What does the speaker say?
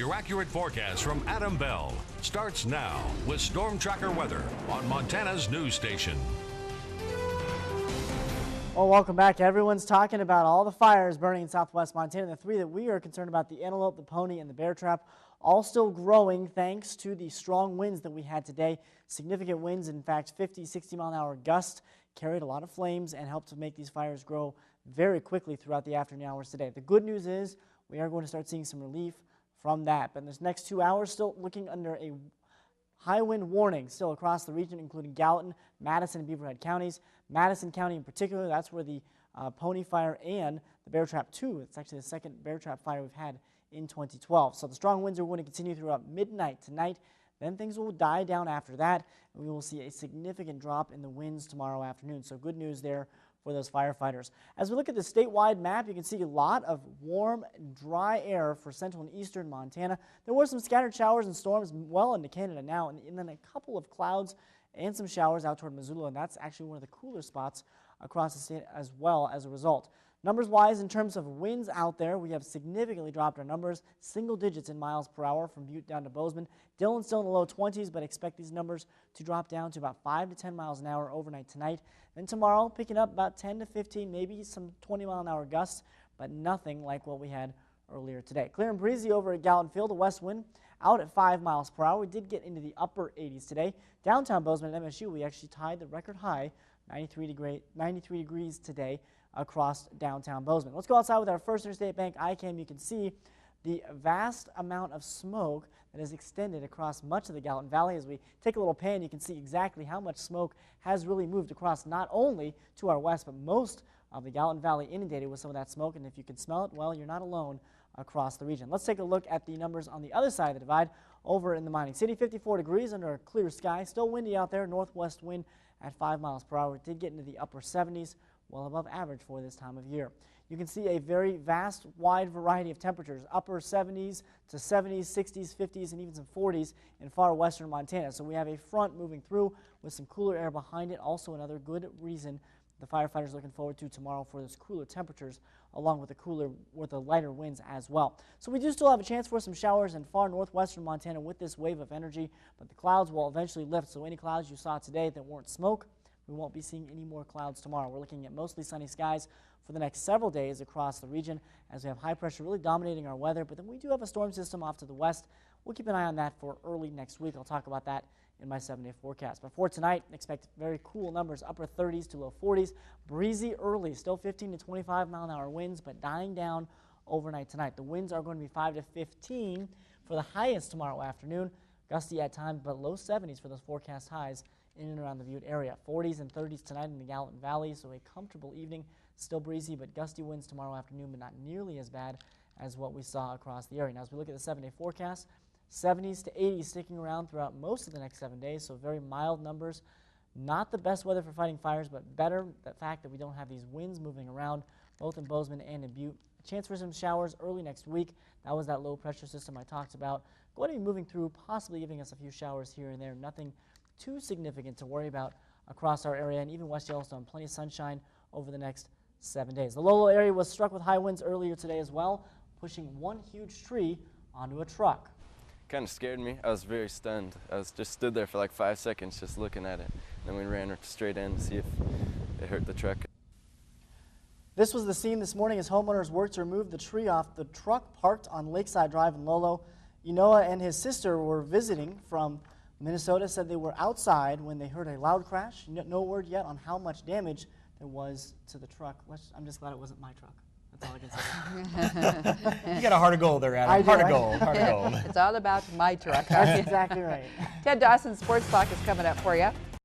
Your accurate forecast from Adam Bell starts now with Storm Tracker weather on Montana's news station. Well, welcome back. Everyone's talking about all the fires burning in southwest Montana. The three that we are concerned about, the antelope, the pony, and the bear trap, all still growing thanks to the strong winds that we had today. Significant winds, in fact, 50, 60 mile an hour gusts carried a lot of flames and helped to make these fires grow very quickly throughout the afternoon hours today. The good news is we are going to start seeing some relief from that. But in this next 2 hours, still looking under a high wind warning still across the region, including Gallatin, Madison, and Beaverhead counties. Madison County in particular, that's where the pony fire and the bear trap 2, it's actually the second bear trap fire we've had in 2012. So the strong winds are going to continue throughout midnight tonight. Then things will die down after that, and we will see a significant drop in the winds tomorrow afternoon. So good news there for those firefighters. As we look at the statewide map, you can see a lot of warm, dry air for central and eastern Montana. There were some scattered showers and storms well into Canada now, and then a couple of clouds and some showers out toward Missoula, and that's actually one of the cooler spots across the state as well as a result. Numbers-wise, in terms of winds out there, we have significantly dropped our numbers, single digits in miles per hour from Butte down to Bozeman. Dillon's still in the low 20s, but expect these numbers to drop down to about 5 to 10 miles an hour overnight tonight. Then tomorrow, picking up about 10 to 15, maybe some 20 mile an hour gusts, but nothing like what we had earlier today. Clear and breezy over at Gallatin Field, a west wind out at 5 miles per hour. We did get into the upper 80s today. Downtown Bozeman at MSU, we actually tied the record high, 93 degrees today across downtown Bozeman. Let's go outside with our First Interstate Bank iCam. You can see the vast amount of smoke that is extended across much of the Gallatin Valley. As we take a little pan, you can see exactly how much smoke has really moved across not only to our west, but most of the Gallatin Valley inundated with some of that smoke. And if you can smell it, well, you're not alone across the region. Let's take a look at the numbers on the other side of the divide over in the mining city. 54 degrees under a clear sky. Still windy out there. Northwest wind at 5 miles per hour. It did get into the upper 70s, well above average for this time of year. You can see a very vast, wide variety of temperatures, upper 70s to 70s, 60s, 50s, and even some 40s in far western Montana. So we have a front moving through with some cooler air behind it. Also another good reason the firefighters are looking forward to tomorrow for those cooler temperatures, along with the lighter winds as well. So we do still have a chance for some showers in far northwestern Montana with this wave of energy, but the clouds will eventually lift. So any clouds you saw today that weren't smoke, we won't be seeing any more clouds tomorrow. We're looking at mostly sunny skies for the next several days across the region as we have high pressure really dominating our weather. But then we do have a storm system off to the west. We'll keep an eye on that for early next week. I'll talk about that in my 7-day forecast. But for tonight, expect very cool numbers, upper 30s to low 40s. Breezy early, still 15 to 25 mile an hour winds, but dying down overnight tonight. The winds are going to be 5 to 15 for the highest tomorrow afternoon. Gusty at times, but low 70s for those forecast highs in and around the Butte area. 40s and 30s tonight in the Gallatin Valley, so a comfortable evening. Still breezy, but gusty winds tomorrow afternoon, but not nearly as bad as what we saw across the area. Now, as we look at the 7-day forecast, 70s to 80s sticking around throughout most of the next 7 days, so very mild numbers. Not the best weather for fighting fires, but better the fact that we don't have these winds moving around, both in Bozeman and in Butte. A chance for some showers early next week. That was that low pressure system I talked about. Going to be moving through, possibly giving us a few showers here and there. Nothing too significant to worry about across our area, and even West Yellowstone, plenty of sunshine over the next 7 days. The Lolo area was struck with high winds earlier today as well, pushing one huge tree onto a truck. Kind of scared me. I was very stunned. I was just stood there for like 5 seconds just looking at it. Then we ran straight in to see if it hurt the truck. This was the scene this morning as homeowners worked to remove the tree off the truck parked on Lakeside Drive in Lolo. Enoa and his sister were visiting from Minnesota, said they were outside when they heard a loud crash. No word yet on how much damage there was to the truck. I'm just glad it wasn't my truck. That's all I can say. You got a heart of gold there, Adam. Heart of gold. Heart of gold. It's all about my truck. That's exactly right. Ted Dawson's Sports Talk is coming up for you.